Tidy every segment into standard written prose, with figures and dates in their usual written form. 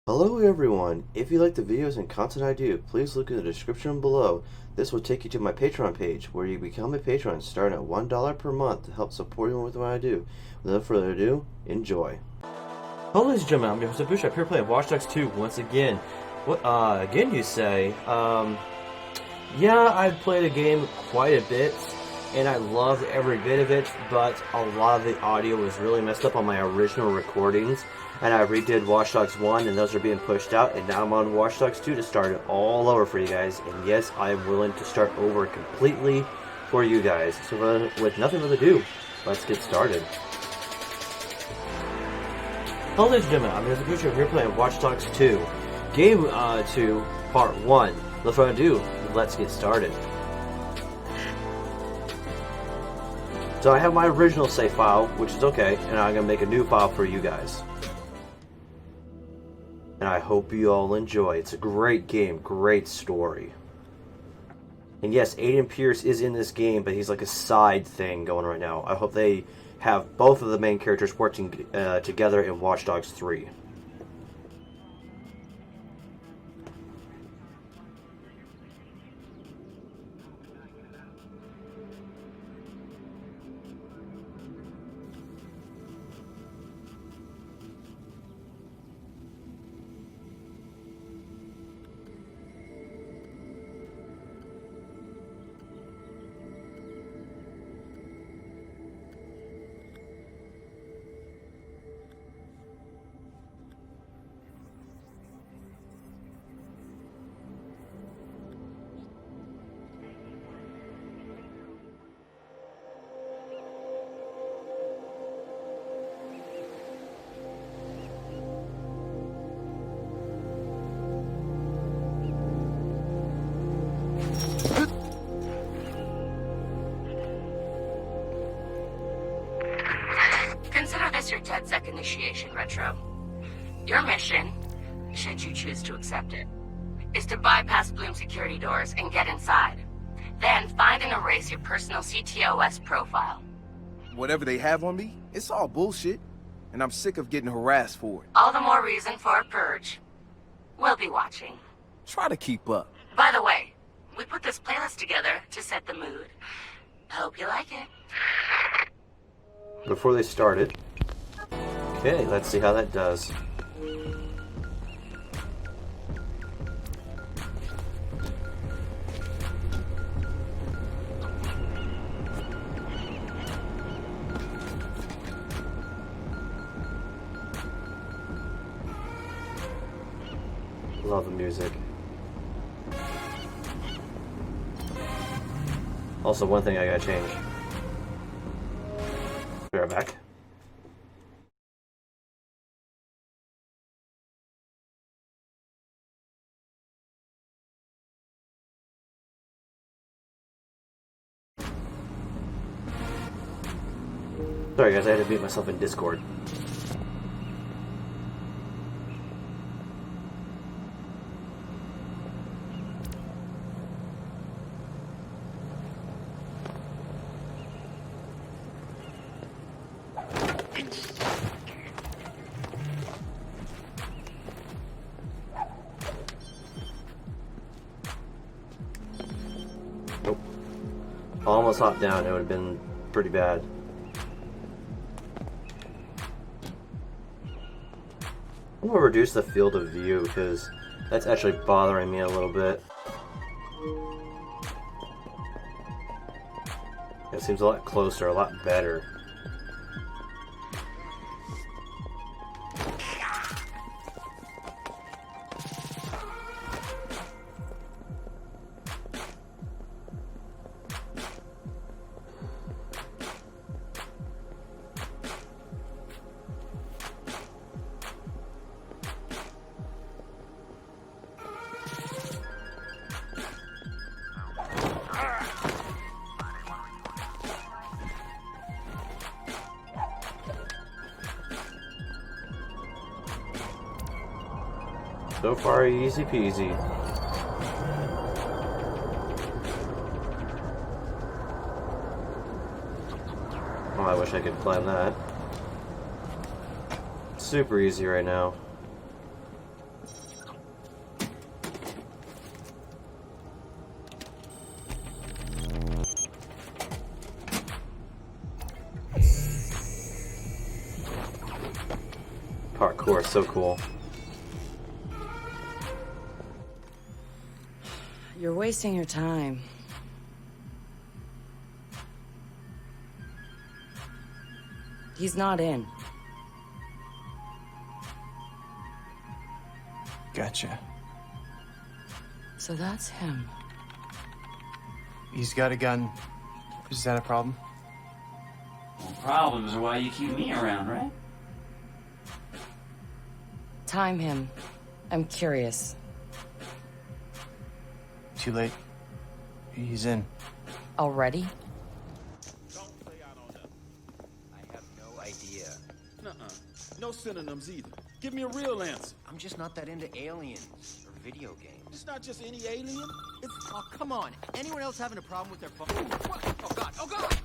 Hello everyone! If you like the videos and content I do, please look in the description below. This will take you to my Patreon page, where you become a patron starting at $1 per month to help support me with what I do. Without further ado, enjoy. Hello ladies and gentlemen, I'm your host BootStrapp here playing Watch Dogs 2 once again. What, again you say? Yeah, I've played a game quite a bit, and I love every bit of it, but a lot of the audio was really messed up on my original recordings, and I redid Watch Dogs 1, and those are being pushed out, and now I'm on Watch Dogs 2 to start it all over for you guys, and yes, I am willing to start over completely for you guys. So with nothing further ado, let's get started. Hello ladies and gentlemen, I'm your host BootStrapp here playing Watch Dogs 2. Game 2, Part 1. Without further ado, let's get started. So I have my original save file, which is okay, and I'm going to make a new file for you guys. And I hope you all enjoy. It's a great game, great story. And yes, Aiden Pierce is in this game, but he's like a side thing going right now. I hope they have both of the main characters working together in Watch Dogs 3. Consider this your Dedsec initiation, Retro. Your mission, should you choose to accept it, is to bypass Bloom security doors and get inside. Then find and erase your personal CTOS profile. Whatever they have on me, it's all bullshit, and I'm sick of getting harassed for it. All the more reason for a purge. We'll be watching. Try to keep up. By the way, we put this playlist together to set the mood. Hope you like it. Before they started. Okay, let's see how that does. Love the music. Also, one thing I gotta change. Be right back. Sorry guys, I had to mute myself in Discord. Nope. Almost hopped down, it would have been pretty bad. I'm gonna reduce the field of view because that's actually bothering me a little bit. It seems a lot closer, a lot better. So far, easy peasy. Oh, I wish I could climb that. Super easy right now. course, so cool. You're wasting your time. He's not in. Gotcha. So that's him. He's got a gun. Is that a problem? Well, problems are why you keep me around, right? Time him. I'm curious. Too late. He's in. Already? Don't play out on them. I have no idea. Nuh-uh. No synonyms either. Give me a real answer. I'm just not that into aliens or video games. It's not just any alien. It's Oh, come on. Anyone else having a problem with their phone? What? Oh, God. Oh, God!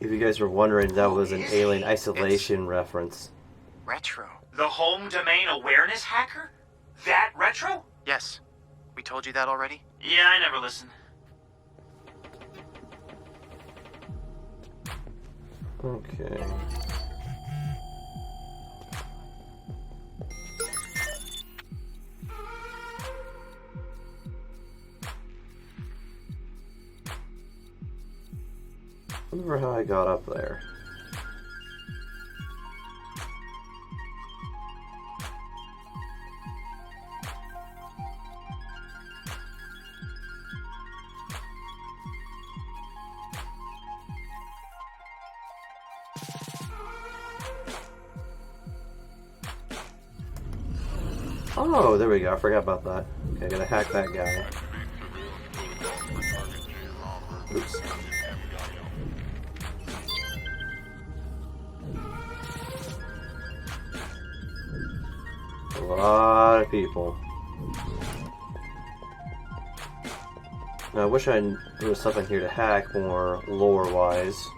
If you guys were wondering, that was an Alien Isolation reference. Retro. The home domain awareness hacker? That retro? Yes. We told you that already? Yeah, I never listened. Okay. I remember how I got up there. Oh, there we go. I forgot about that. Okay, I gotta hack that guy. Oops. A lot of people. Now, I wish there was something here to hack more lore-wise.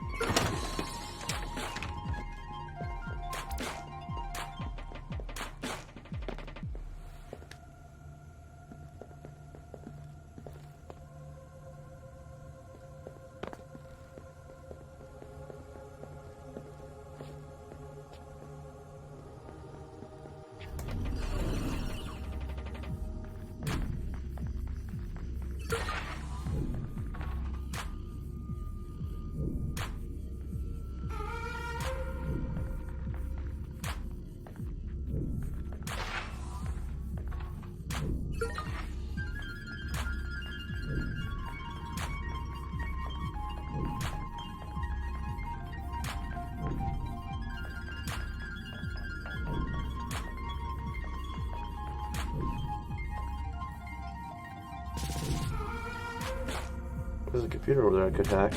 There's a computer over there I could hack.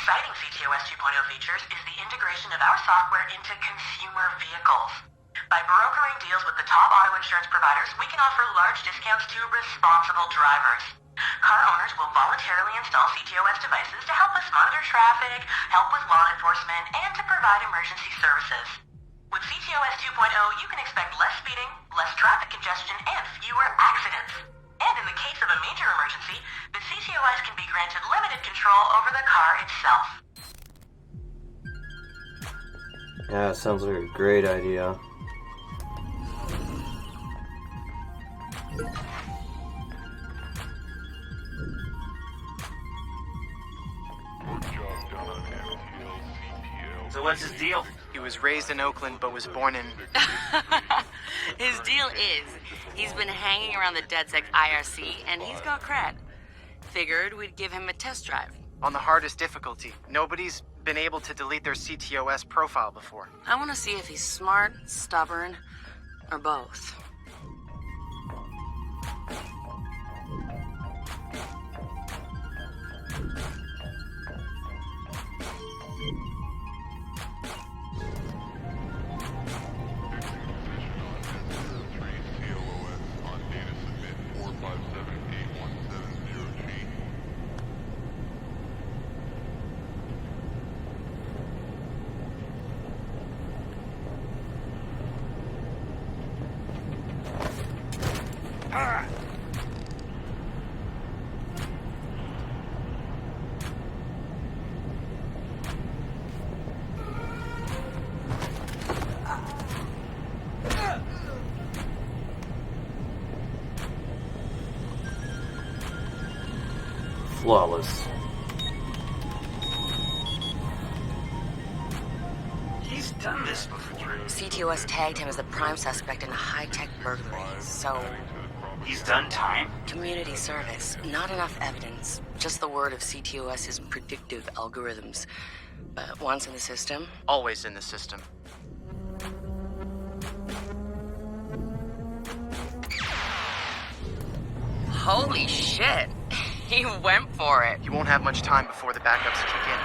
exciting CTOS 2.0 features is the integration of our software into consumer vehicles. By brokering deals with the top auto insurance providers, we can offer large discounts to responsible drivers. Car owners will voluntarily install CTOS devices to help us monitor traffic, help with law enforcement, and to provide emergency services. With CTOS 2.0, you can expect less speeding, less traffic congestion, and fewer accidents. And in the case of a major emergency, the CTOS can be granted limited control over the car itself. Yeah, sounds like a great idea. So what's his deal? He was raised in Oakland, but was born in... His deal is, he's been hanging around the Dedsec IRC, and he's got cred. Figured we'd give him a test drive. on the hardest difficulty. Nobody's been able to delete their CTOS profile before. I want to see if he's smart, stubborn, or both. flawless. He's done this before. CTOS tagged him as the prime suspect in a high-tech burglary, so... He's done time? Community service. Not enough evidence. Just the word of CTOS's predictive algorithms. But once in the system... Always in the system. Holy shit! He went for it. You won't have much time before the backups kick in.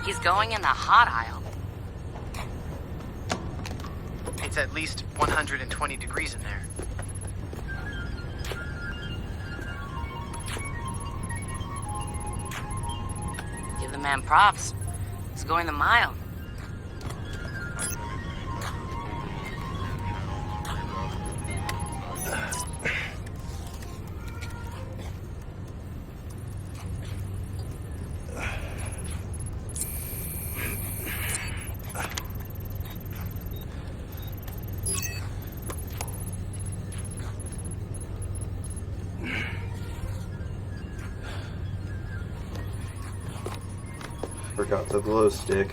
He's going in the hot aisle. It's at least 120 degrees in there. Give the man props. He's going the mile. Forgot the glow stick.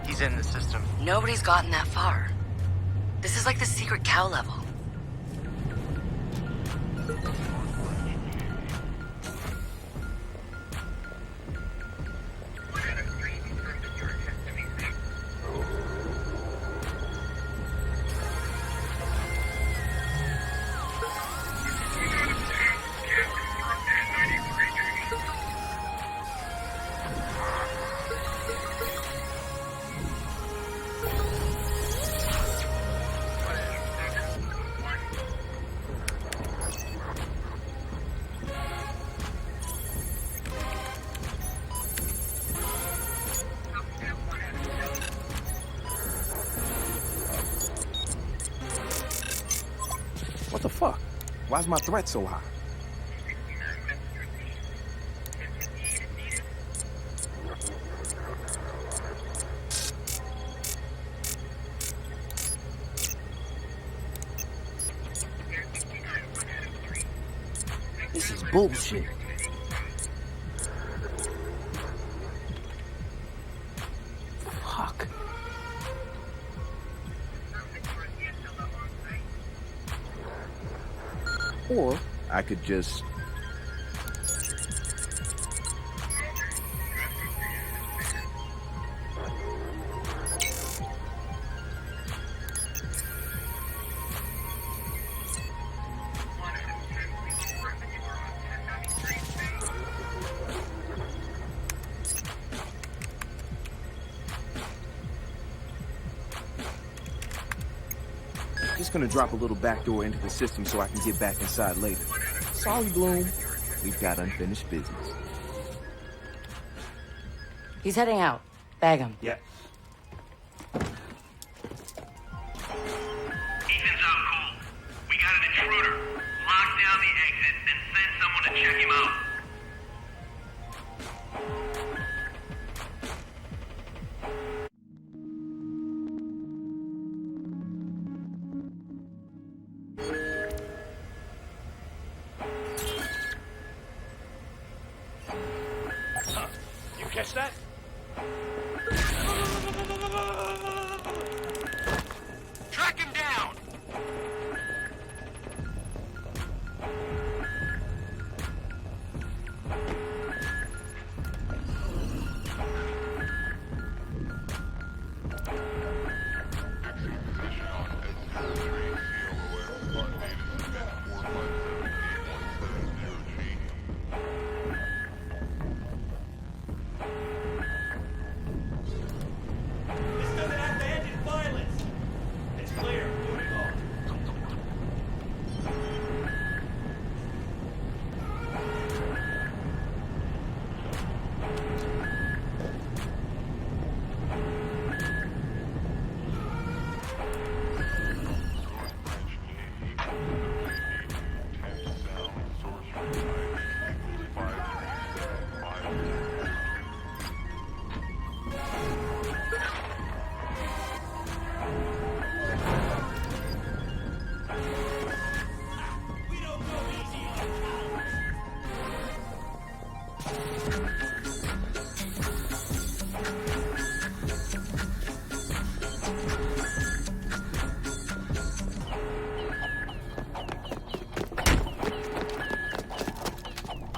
He's in the system. Nobody's gotten that far. This is like the secret cow level. What the fuck? Why's my threat so high? This is bullshit. Fuck. Or I could just... Just gonna drop a little backdoor into the system so I can get back inside later. Sorry, Bloom. We've got unfinished business. He's heading out. Bag him. Yeah. Ethan's out cold. We got an intruder. Lock down the exit, then send someone to check him out. Catch that? Track him down!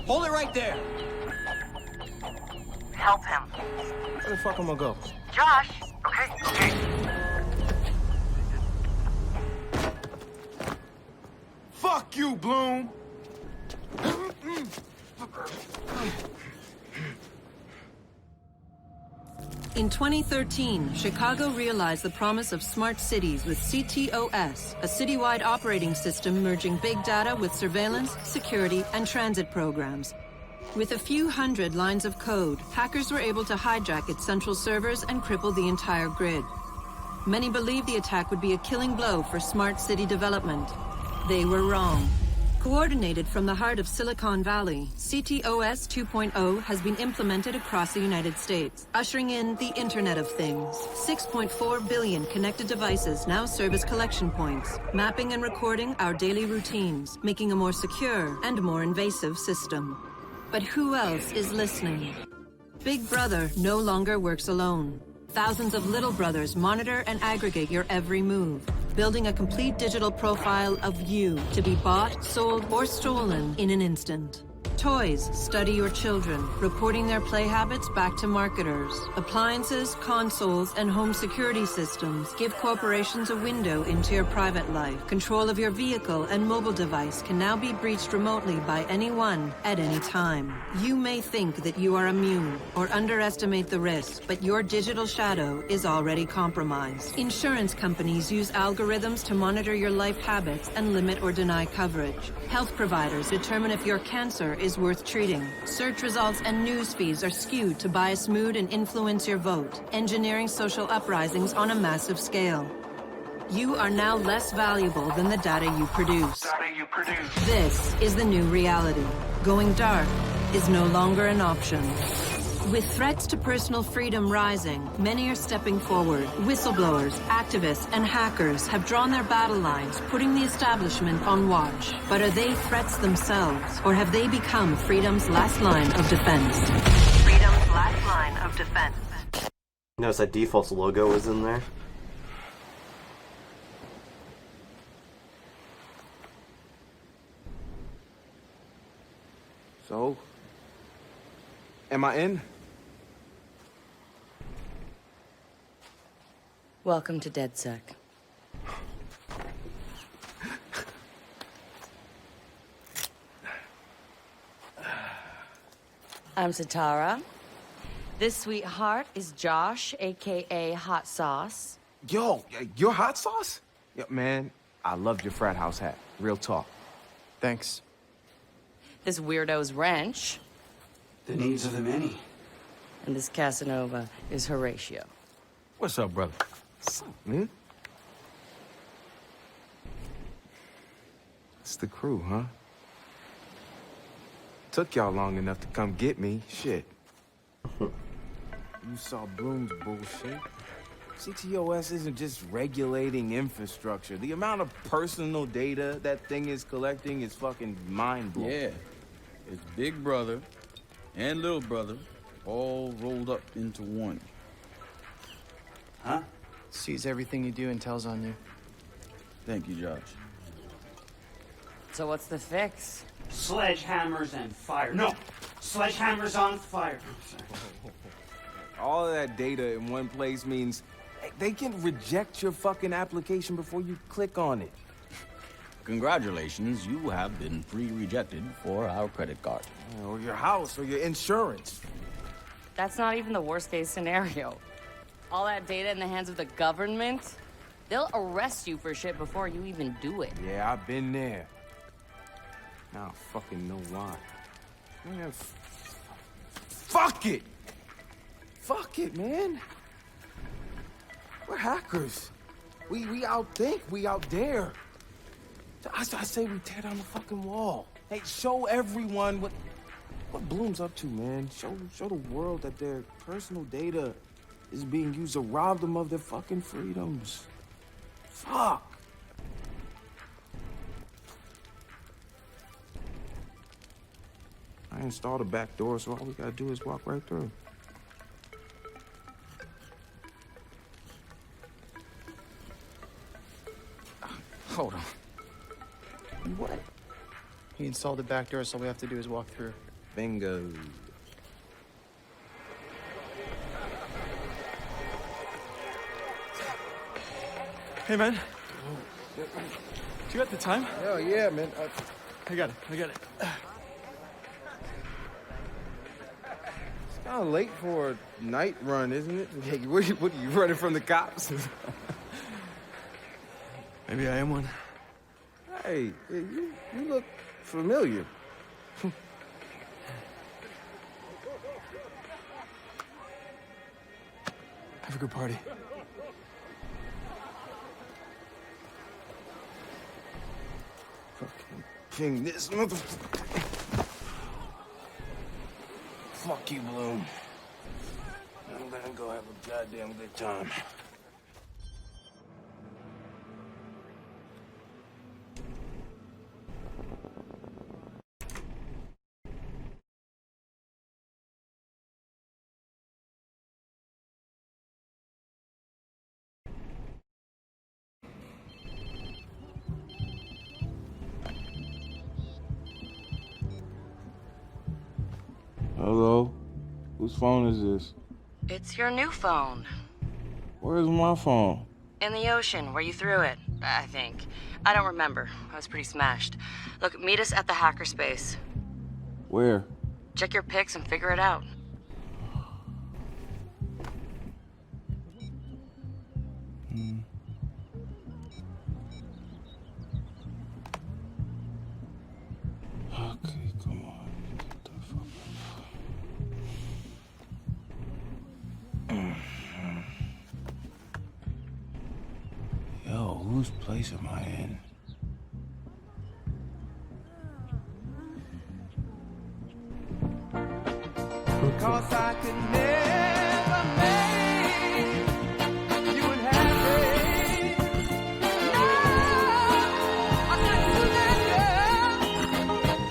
Hold it right there. Help him. Where the fuck am I go? Josh! Okay. Fuck you, Bloom! In 2013, Chicago realized the promise of smart cities with CTOS, a citywide operating system merging big data with surveillance, security, and transit programs. With a few hundred lines of code, hackers were able to hijack its central servers and cripple the entire grid. Many believed the attack would be a killing blow for smart city development. They were wrong. Coordinated from the heart of Silicon Valley, CTOS 2.0 has been implemented across the United States, ushering in the Internet of Things. 6.4 billion connected devices now serve as collection points, mapping and recording our daily routines, making a more secure and more invasive system. But who else is listening? Big Brother no longer works alone. Thousands of little brothers monitor and aggregate your every move, building a complete digital profile of you to be bought, sold, or stolen in an instant. Toys study your children, reporting their play habits back to marketers. Appliances, consoles, and home security systems give corporations a window into your private life. Control of your vehicle and mobile device can now be breached remotely by anyone at any time. You may think that you are immune or underestimate the risk, but your digital shadow is already compromised. Insurance companies use algorithms to monitor your life habits and limit or deny coverage. Health providers determine if your cancer is worth treating. Search results and news feeds are skewed to bias mood and influence your vote, engineering social uprisings on a massive scale. You are now less valuable than the data you produce. This is the new reality. Going dark is no longer an option. With threats to personal freedom rising, many are stepping forward. Whistleblowers, activists, and hackers have drawn their battle lines, putting the establishment on watch. But are they threats themselves, or have they become freedom's last line of defense? Freedom's last line of defense. Notice that default's logo was in there. So, am I in? Welcome to Dedsec. I'm Satara. This sweetheart is Josh, aka Hot Sauce. Yo, you're Hot Sauce? Yo, man, I loved your frat house hat. Real talk. Thanks. This weirdo's Wrench. The needs of the many. And this Casanova is Horatio. What's up, brother? What's up, man? It's the crew, huh? Took y'all long enough to come get me. Shit. You saw Bloom's bullshit. CTOS isn't just regulating infrastructure. The amount of personal data that thing is collecting is fucking mind-blowing. Yeah. It's Big Brother and Little Brother all rolled up into one. Huh? Sees everything you do and tells on you. Thank you, Josh. So what's the fix? Sledgehammers and fire. No! Sledgehammers on fire. All of that data in one place means they can reject your fucking application before you click on it. Congratulations, you have been pre-rejected for our credit card. Or your house, or your insurance. That's not even the worst case scenario. All that data in the hands of the government, they'll arrest you for shit before you even do it. Yeah, I've been there. Now I fucking know why. Man, fuck it! Fuck it, man. We're hackers. We outthink, we out dare. I say we tear down the fucking wall. Hey, show everyone what Bloom's up to, man. Show the world that their personal data is being used to rob them of their fucking freedoms. Fuck. I I installed a back door, so all we gotta do is walk right through. Hold on. What? He installed the back door, so all we have to do is walk through. Bingo. Hey, man. Do you got the time? Hell yeah, man. I got it. It's kind of late for a night run, isn't it? Hey, what are you running from the cops? Maybe I am one. Hey, you look familiar. Have a good party. Fucking ping this motherfucker. Fuck you, Bloom. I'm gonna go have a goddamn good time. Hello? Whose phone is this? It's your new phone. Where's my phone? In the ocean, where you threw it, I think. I don't remember. I was pretty smashed. Look, meet us at the hackerspace. Where? Check your pics and figure it out. Okay, come on. Get the fuck up. Yo, whose place am I in? Cause I could never make you unhappy. No, I'm not too that girl.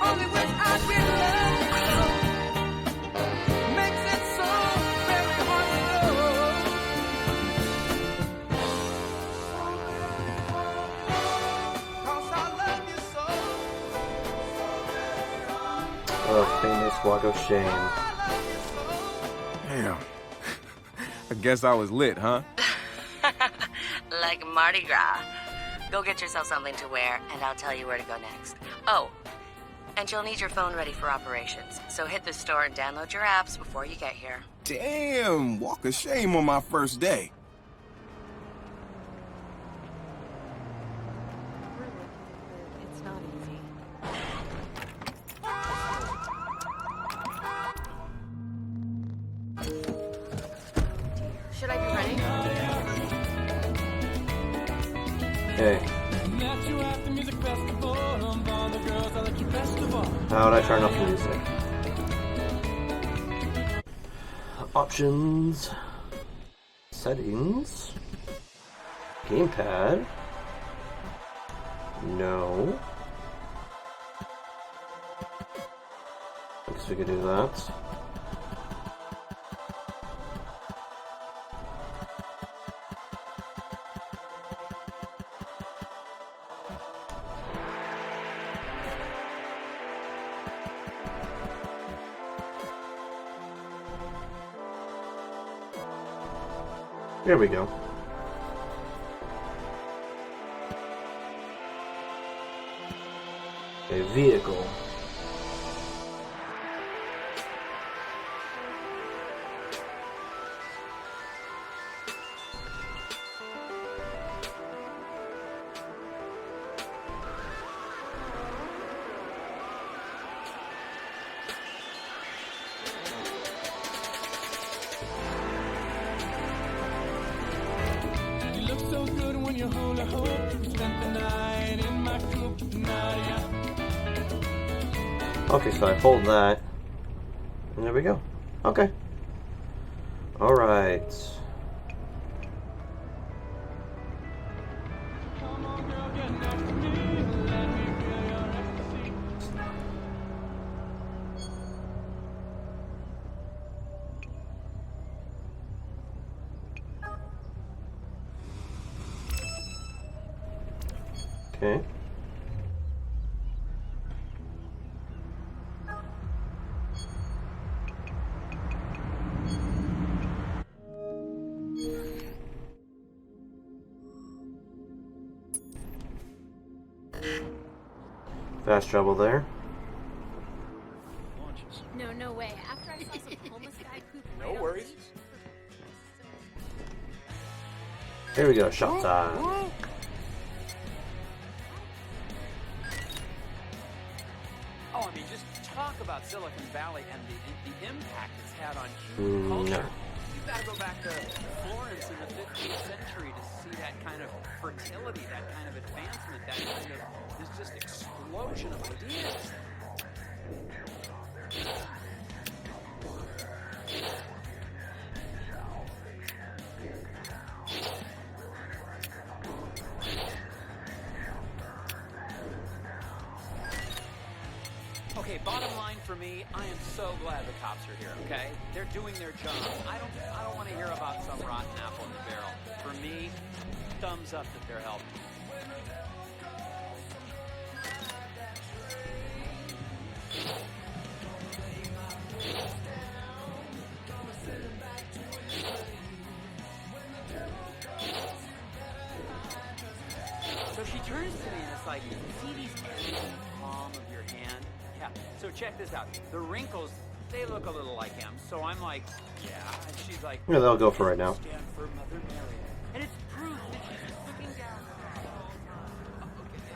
Only wish I could love you. Makes it so very hard to know. Cause I love you so. Oh, famous walk of shame. Damn. I guess I was lit, huh? Like Mardi Gras. Go get yourself something to wear, and I'll tell you where to go next. Oh, and you'll need your phone ready for operations. So hit the store and download your apps before you get here. Damn, walk of shame on my first day. It's not easy. Should I be ready? Hey. How would I turn off the music? Options. Settings. Gamepad. No. I guess we could do that. Here we go. A vehicle. Okay, so I hold that, and there we go. Okay. Alright. Okay. Fast travel there. No, no way. After I saw some homeless guy poop right No worries. Here we go, shot time. Oh, I mean, just talk about Silicon Valley and the impact it's had on human culture. No. You gotta go back to Florence in the 15th century to see that kind of fertility, that kind of advancement, that kind of this just explosion of ideas. Okay, bottom line for me, I am so glad the cops are here, okay? They're doing their job. I don't want to hear about some rotten apple in the barrel. For me, thumbs up that they're helping. So she turns to me and it's like, see these areas in the palm of your hand? Yeah, so check this out. The wrinkles, they look a little like him. So I'm like, yeah. And she's like, Yeah, that'll go for right now. Stand for Mother Mary. And it's proof that she's looking down. Okay,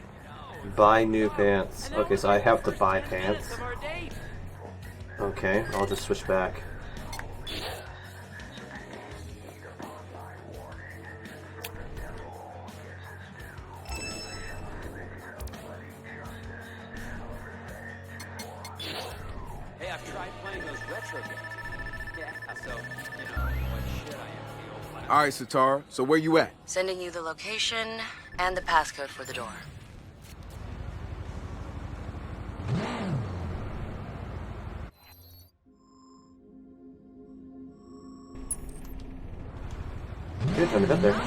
no. Buy new pants. Okay, so I have to buy pants. Of our date. Okay, I'll just switch back. Hey, I've tried playing those retro games. Yeah, so, you know, what shit I am for the old flag. All right, Satara. So where you at? Sending you the location and the passcode for the door. Good time to get there.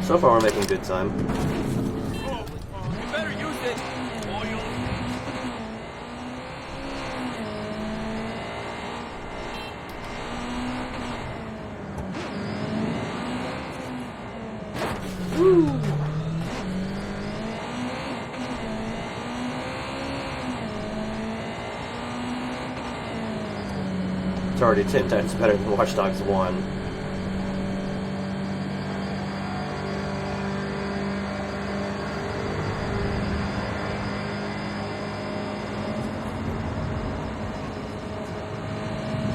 So far, we're making good time. You better use it. It's already 10 times better than Watch Dogs 1.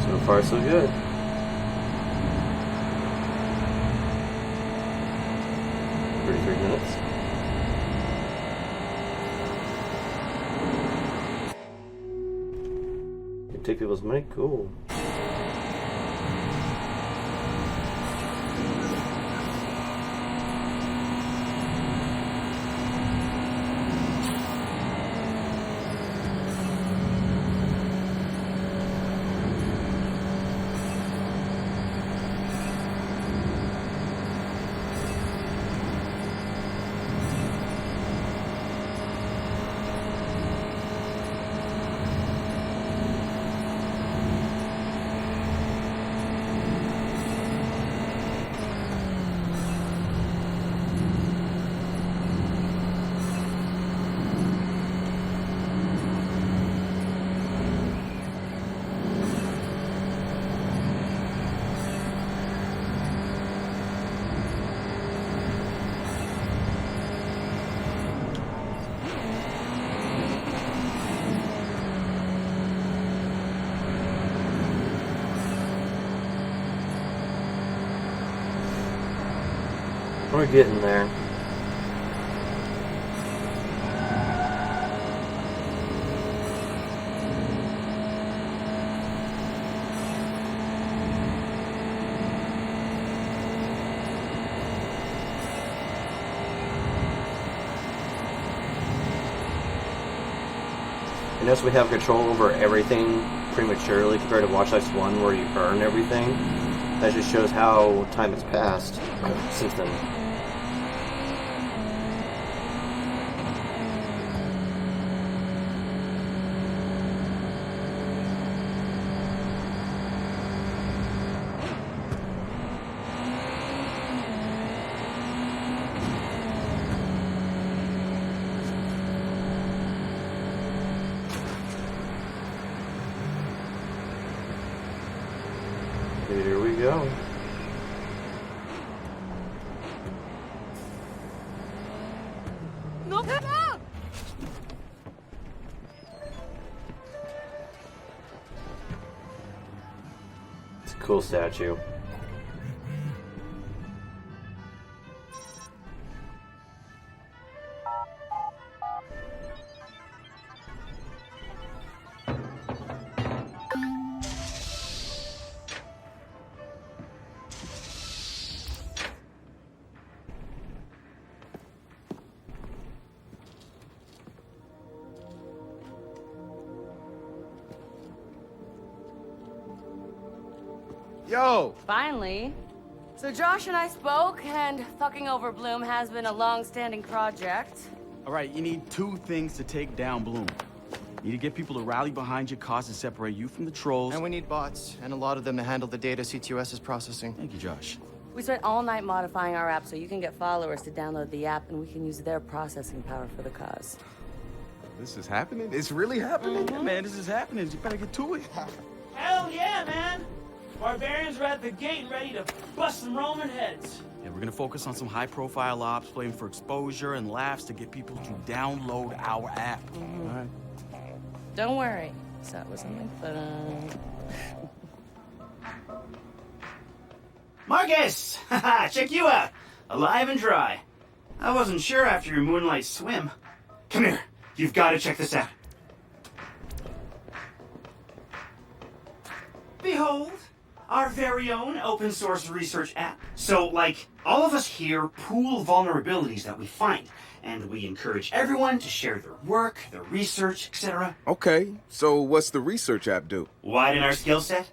So far, so good. Take people's money? Cool. We're getting there. Notice we have control over everything prematurely compared to Watch Dogs 1 where you earn everything. That just shows how time has passed since then. Here we go. No, no! It's a cool statue. Yo! Finally. So Josh and I spoke, and fucking over Bloom has been a long-standing project. All right, you need two things to take down Bloom. You need to get people to rally behind your cause and separate you from the trolls. And we need bots, and a lot of them to handle the data CTOS is processing. Thank you, Josh. We spent all night modifying our app so you can get followers to download the app, and we can use their processing power for the cause. This is happening? It's really happening? Yeah, man, this is happening. You better get to it. Hell yeah, man! Barbarians are at the gate and ready to bust some Roman heads. Yeah, we're gonna focus on some high-profile ops, playing for exposure and laughs to get people to download our app. All right. Don't worry. So it was something fun. Marcus! Haha, check you out! Alive and dry. I wasn't sure after your moonlight swim. Come here. You've got to check this out. Behold, our very own open source research app. So, like, all of us here pool vulnerabilities that we find, and we encourage everyone to share their work, their research, etc. Okay, so what's the research app do? Widen our skill set?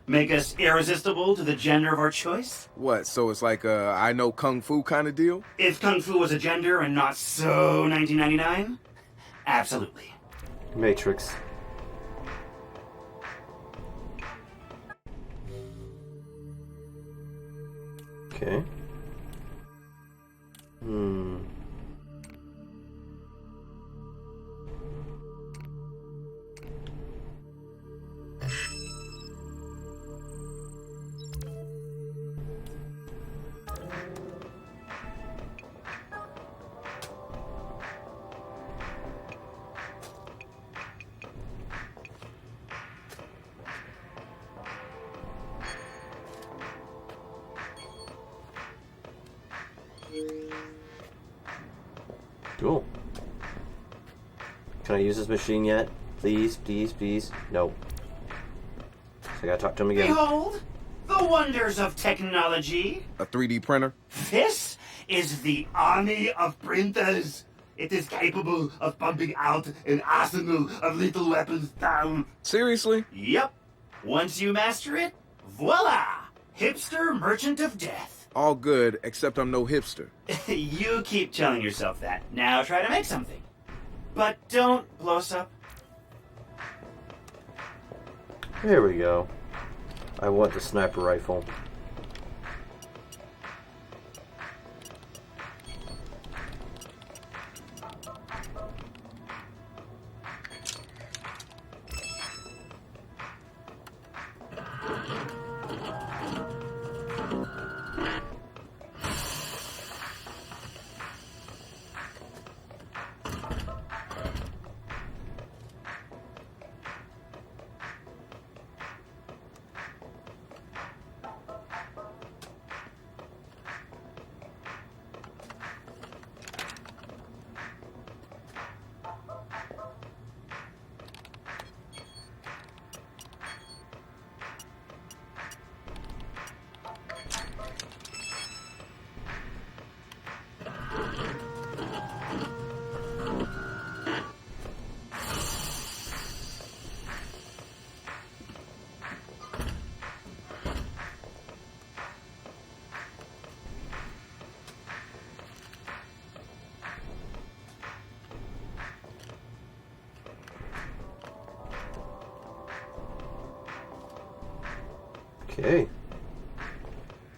Make us irresistible to the gender of our choice? What, so it's like a I know Kung Fu kind of deal? If Kung Fu was a gender and not so 1999? Absolutely. Matrix. Okay. Cool. Can I use this machine yet? Please, please, please. No. So I gotta talk to him again. Behold, the wonders of technology. A 3D printer? This is the army of printers. It is capable of pumping out an arsenal of lethal weapons down. Seriously? Yep. Once you master it, voila! Hipster merchant of death. All good, except I'm no hipster. You keep telling yourself that. Now try to make something. But don't blow us up. There we go. I want the sniper rifle. Okay.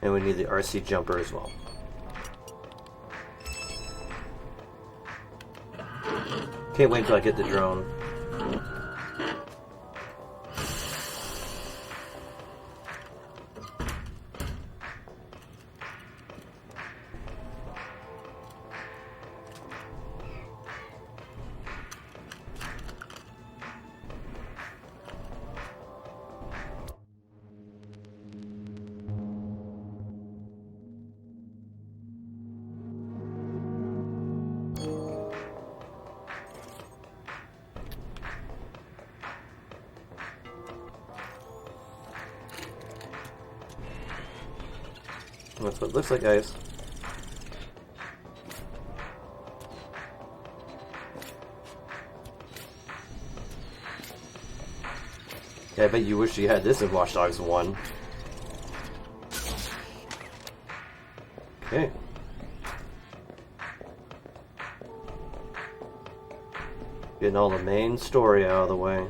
And we need the RC jumper as well. Can't wait until I get the drone. That's what it looks like, guys. Yeah, I bet you wish you had this in Watch Dogs 1. Okay. Getting all the main story out of the way.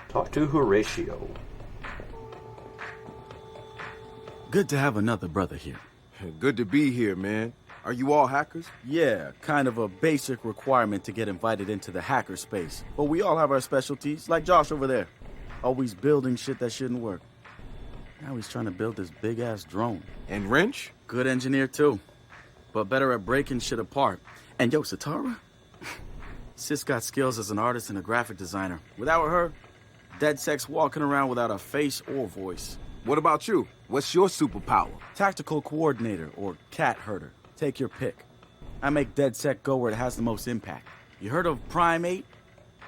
Talk to Horatio. Good to have another brother here. Good to be here, man. Are you all hackers? Yeah, kind of a basic requirement to get invited into the hacker space. But we all have our specialties, like Josh over there. Always building shit that shouldn't work. Now he's trying to build this big-ass drone. And Wrench? Good engineer, too. But better at breaking shit apart. And yo, Satara? Sis got skills as an artist and a graphic designer. Without her, Dedsec's walking around without a face or voice. What about you? What's your superpower? Tactical coordinator or cat herder. Take your pick. I make Dedsec go where it has the most impact. You heard of Prime 8?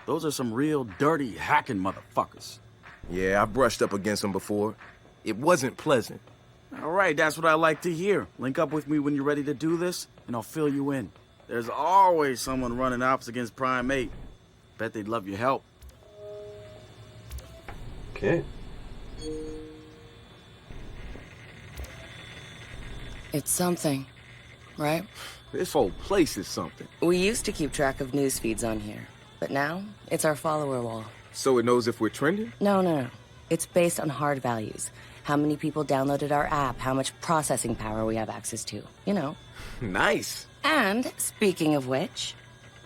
Those are some real dirty hacking motherfuckers. Yeah, I brushed up against them before. It wasn't pleasant. All right, that's what I like to hear. Link up with me when you're ready to do this, and I'll fill you in. There's always someone running ops against Prime 8. Bet they'd love your help. Okay. It's something, right? This whole place is something. We used to keep track of news feeds on here, but now it's our follower wall. So it knows if we're trending? No. It's based on hard values. How many people downloaded our app, how much processing power we have access to, you know. Nice. And, speaking of which,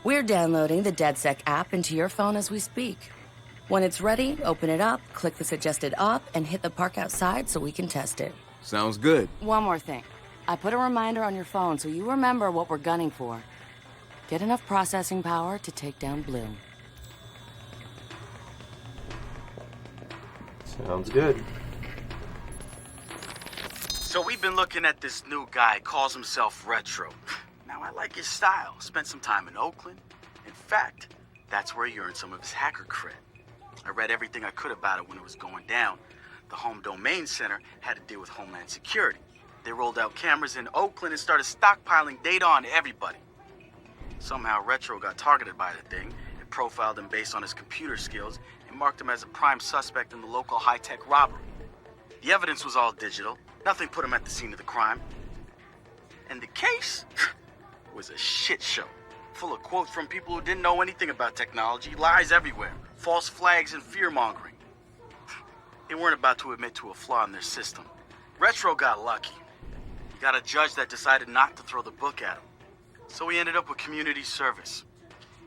we're downloading the Dedsec app into your phone as we speak. When it's ready, open it up, click the suggested op, and hit the park outside so we can test it. Sounds good. One more thing. I put a reminder on your phone so you remember what we're gunning for. Get enough processing power to take down Bloom. Sounds good. So we've been looking at this new guy, calls himself Retro. Now I like his style. Spent some time in Oakland. In fact, that's where he earned some of his hacker cred. I read everything I could about it when it was going down. The Home Domain Center had to deal with Homeland Security. They rolled out cameras in Oakland and started stockpiling data on everybody. Somehow Retro got targeted by the thing and profiled him based on his computer skills and marked him as a prime suspect in the local high-tech robbery. The evidence was all digital. Nothing put him at the scene of the crime. And the case was a shit show, full of quotes from people who didn't know anything about technology, lies everywhere, false flags and fear-mongering. They weren't about to admit to a flaw in their system. Retro got lucky. He got a judge that decided not to throw the book at him. So he ended up with community service.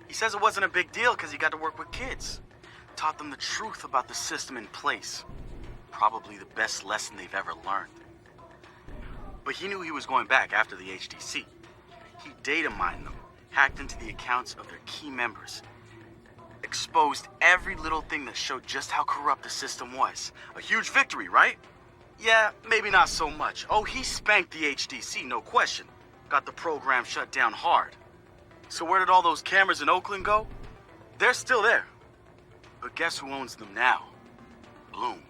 He says it wasn't a big deal because he got to work with kids. Taught them the truth about the system in place. Probably the best lesson they've ever learned. But he knew he was going back after the HDC. He data mined them, hacked into the accounts of their key members, exposed every little thing that showed just how corrupt the system was. A huge victory, right? Yeah, maybe not so much. Oh, he spanked the HDC, no question. Got the program shut down hard. So where did all those cameras in Oakland go? They're still there. But guess who owns them now? Bloom.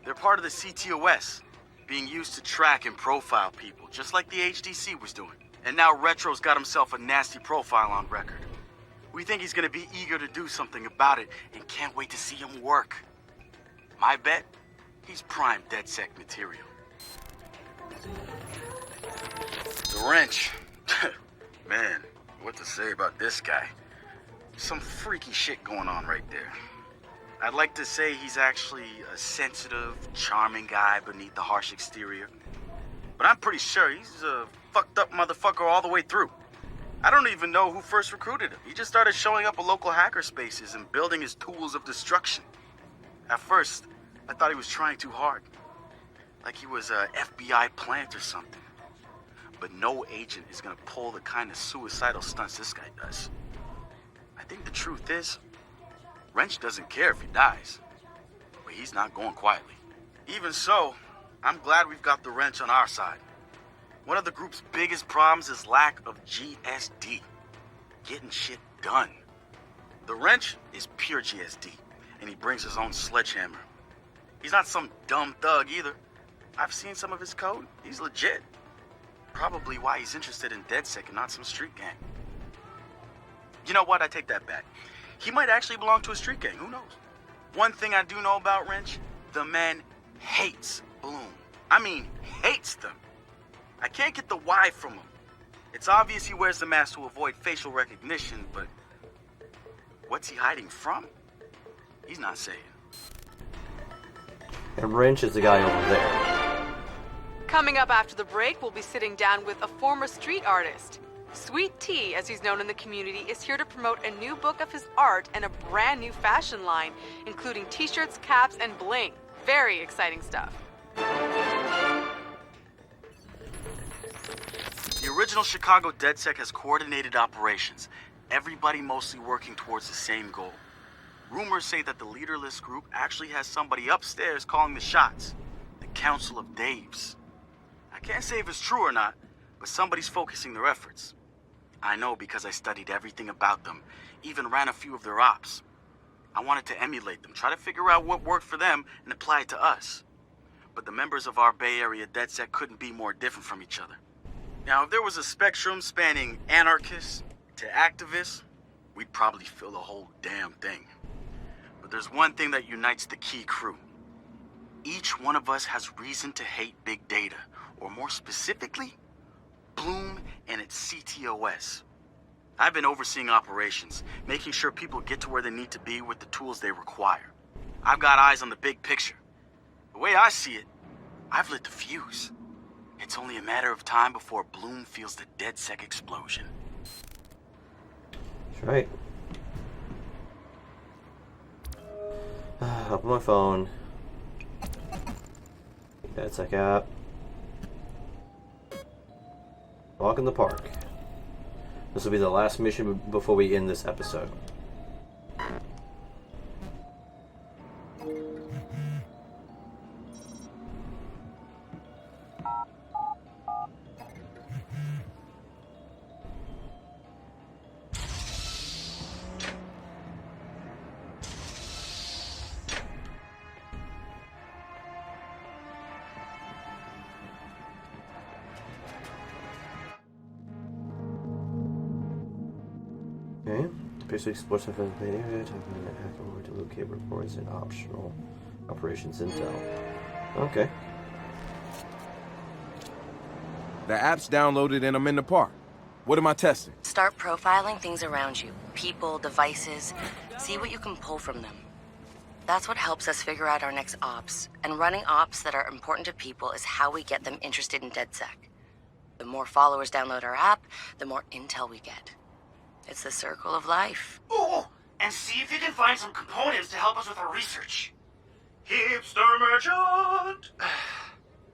They're part of the CTOS, being used to track and profile people, just like the HDC was doing. And now Retro's got himself a nasty profile on record. We think he's gonna be eager to do something about it and can't wait to see him work. My bet? He's prime Dedsec material. The Wrench. Man, what to say about this guy? Some freaky shit going on right there. I'd like to say he's actually a sensitive, charming guy beneath the harsh exterior. But I'm pretty sure he's a fucked up motherfucker all the way through. I don't even know who first recruited him. He just started showing up at local hacker spaces and building his tools of destruction. At first, I thought he was trying too hard. Like he was a FBI plant or something. But no agent is gonna pull the kind of suicidal stunts this guy does. I think the truth is, Wrench doesn't care if he dies. But he's not going quietly. Even so, I'm glad we've got the Wrench on our side. One of the group's biggest problems is lack of GSD. Getting shit done. The Wrench is pure GSD, and he brings his own sledgehammer. He's not some dumb thug either. I've seen some of his code. He's legit. Probably why he's interested in Dedsec and not some street gang. You know what? I take that back. He might actually belong to a street gang. Who knows? One thing I do know about Wrench, the man hates Bloom. I mean, hates them. I can't get the why from him. It's obvious he wears the mask to avoid facial recognition, but what's he hiding from? He's not saying. And Wrench is the guy over there. Coming up after the break, we'll be sitting down with a former street artist. Sweet Tea, as he's known in the community, is here to promote a new book of his art and a brand new fashion line, including t-shirts, caps, and bling. Very exciting stuff. The original Chicago Dedsec has coordinated operations, everybody mostly working towards the same goal. Rumors say that the leaderless group actually has somebody upstairs calling the shots, the Council of Daves. I can't say if it's true or not, but somebody's focusing their efforts. I know because I studied everything about them, even ran a few of their ops. I wanted to emulate them, try to figure out what worked for them and apply it to us. But the members of our Bay Area Dedsec couldn't be more different from each other. Now, if there was a spectrum spanning anarchists to activists, we'd probably fill the whole damn thing. But there's one thing that unites the key crew. Each one of us has reason to hate big data, or more specifically, Bloom and its CTOS. I've been overseeing operations, making sure people get to where they need to be with the tools they require. I've got eyes on the big picture. The way I see it, I've lit the fuse. It's only a matter of time before Bloom feels the Dedsec explosion. That's right. Open my phone. Dedsec app. Walk in the park. This will be the last mission before we end this episode. Okay. Basically explore stuff in the area, taking the hacker over to locate reports and optional operations intel. Okay. The app's downloaded and I'm in the park. What am I testing? Start profiling things around you. People, devices. See what you can pull from them. That's what helps us figure out our next ops. And running ops that are important to people is how we get them interested in Dedsec. The more followers download our app, the more intel we get. It's the circle of life. Ooh, and see if you can find some components to help us with our research. Hipster merchant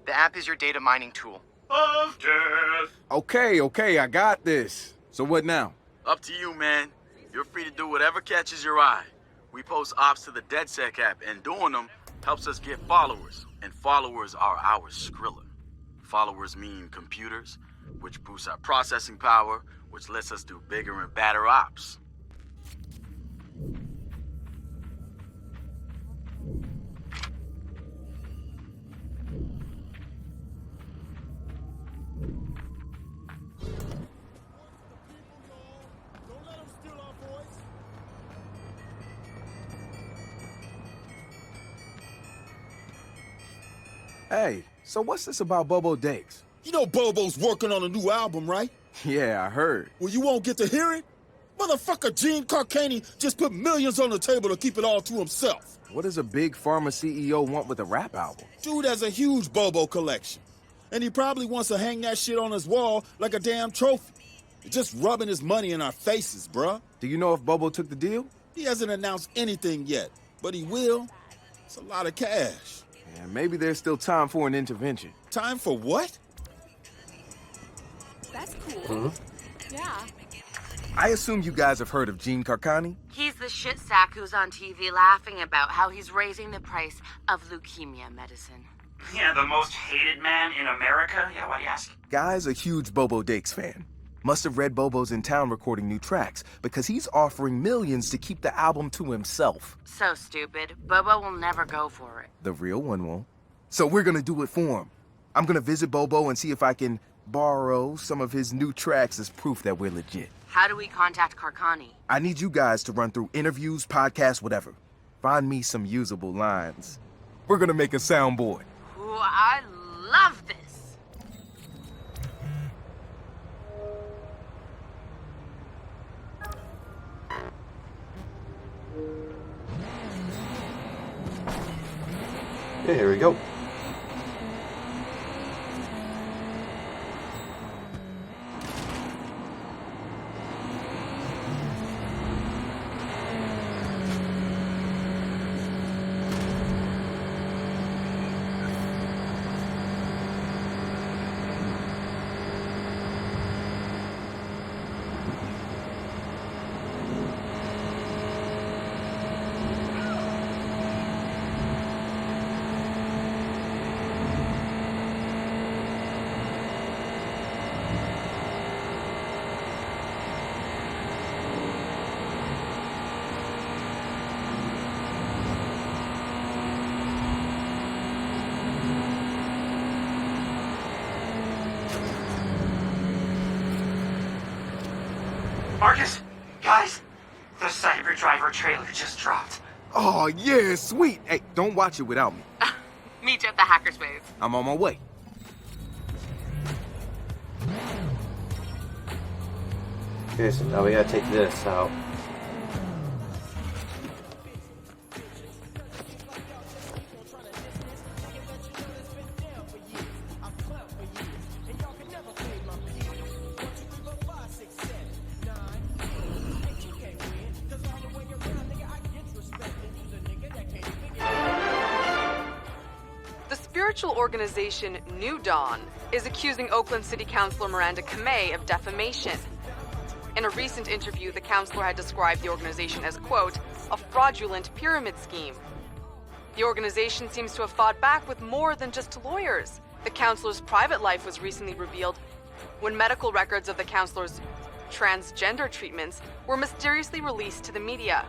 The app is your data mining tool. of death. Okay, I got this. So what now? Up to you, man. You're free to do whatever catches your eye. We post ops to the Dedsec app, and doing them helps us get followers. And followers are our Skrilla. Followers mean computers, which boosts our processing power, which lets us do bigger and badder ops. Hey, so what's this about Bobo Dakes? You know Bobo's working on a new album, right? Yeah, I heard. Well, you won't get to hear it? Motherfucker Gene Carcani just put millions on the table to keep it all to himself. What does a big pharma CEO want with a rap album? Dude has a huge Bobo collection. And he probably wants to hang that shit on his wall like a damn trophy. Just rubbing his money in our faces, bruh. Do you know if Bobo took the deal? He hasn't announced anything yet, but he will. It's a lot of cash. Yeah, maybe there's still time for an intervention. Time for what? That's cool. Yeah. I assume you guys have heard of Gene Carcani? He's the shit sack who's on TV laughing about how he's raising the price of leukemia medicine. Yeah, the most hated man in America? Yeah, why do you ask? Guy's a huge Bobo Dakes fan. Must have read Bobo's in town recording new tracks, because he's offering millions to keep the album to himself. So stupid. Bobo will never go for it. The real one won't. So we're gonna do it for him. I'm gonna visit Bobo and see if I can borrow some of his new tracks as proof that we're legit. How do we contact Carcani? I need you guys to run through interviews, podcasts, whatever. Find me some usable lines. We're gonna make a soundboard. Ooh, I love this. Okay, here we go. Marcus, guys, the Cyber Driver trailer just dropped. Oh, yeah, sweet. Hey, don't watch it without me. Meet you at the hackerspace. I'm on my way. Okay, so now we gotta take this out. Spiritual organization New Dawn is accusing Oakland City Councilor Miranda Kamei of defamation. In a recent interview, the councilor had described the organization as, quote, a fraudulent pyramid scheme. The organization seems to have fought back with more than just lawyers. The councilor's private life was recently revealed when medical records of the councilor's transgender treatments were mysteriously released to the media.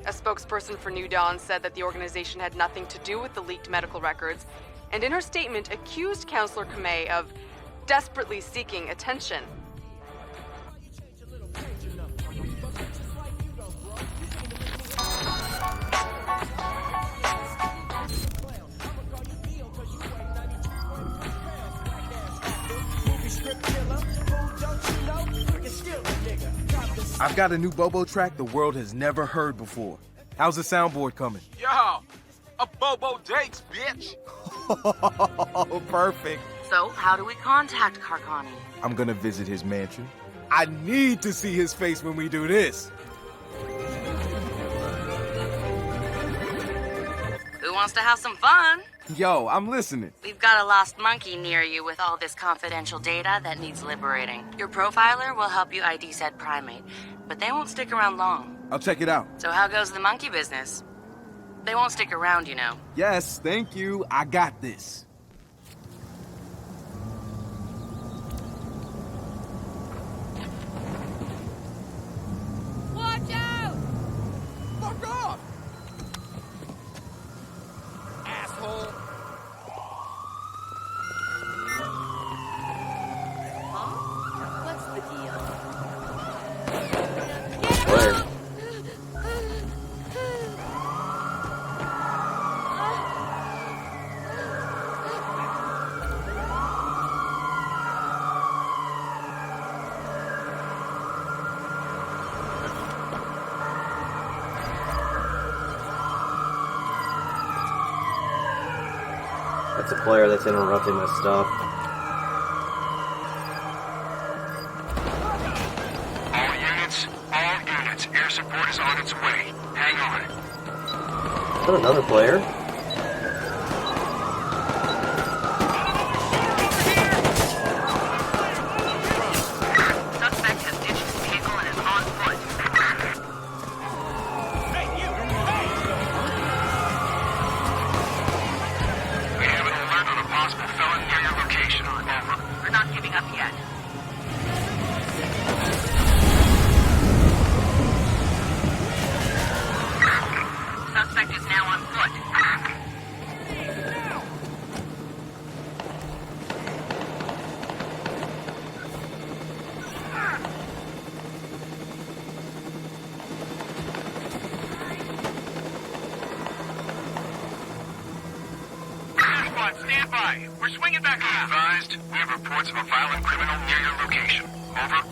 A spokesperson for New Dawn said that the organization had nothing to do with the leaked medical records, and in her statement accused Councilor Kamei of desperately seeking attention. I've got a new Bobo track the world has never heard before. How's the soundboard coming? Yo, a Bobo Dakes, bitch! Oh, perfect. So, how do we contact Carcani? I'm gonna visit his mansion. I need to see his face when we do this. Who wants to have some fun? Yo, I'm listening. We've got a lost monkey near you with all this confidential data that needs liberating. Your profiler will help you ID said primate, but they won't stick around long. I'll check it out. So how goes the monkey business? They won't stick around, you know. Yes, thank you. I got this. Watch out! Fuck off! Asshole! Huh? What's the deal? Where? It's a player that's interrupting my stuff. All units, air support is on its way. Hang on. Is that another player? Suspect has ditched his vehicle and is on foot. We have an alert on a possible felon near your location. Over. We're not giving up yet. Suspect is now on foot. Squad, stand by. We're swinging back around. Advised, we have reports of a violent criminal near your location. Over.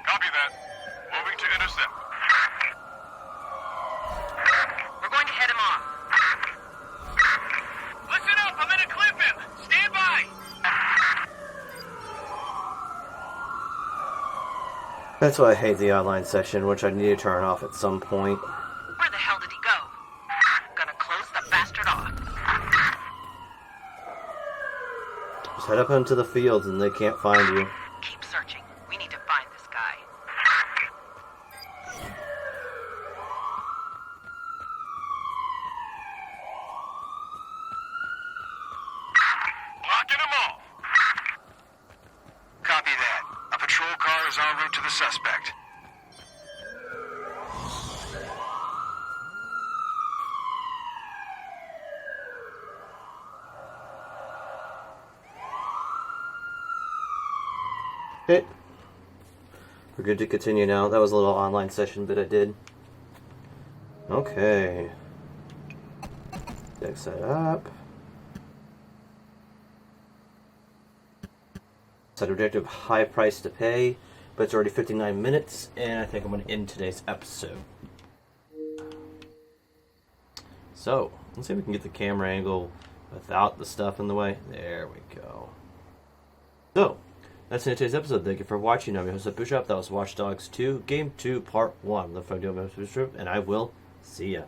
Copy that. Moving to intercept. We're going to head him off. Listen up, I'm gonna clip him. Stand by. That's why I hate the online session, which I need to turn off at some point. Where the hell did he go? Gonna close the bastard off. Just head up into the fields and they can't find you. Keep searching. We need to find this guy. Locking them all. Copy that. A patrol car is en route to the suspect. Okay. We're good to continue now. That was a little online session that I did. Okay. Deck set up. Set objective, high price to pay, but it's already 59 minutes, and I think I'm going to end today's episode. So, let's see if we can get the camera angle without the stuff in the way. There we go. So, that's it today's episode. Thank you for watching. I'm your host, BootStrapp. That was Watch Dogs 2, Game 2, Part 1. Look for a video of BootStrapp, and I will see ya.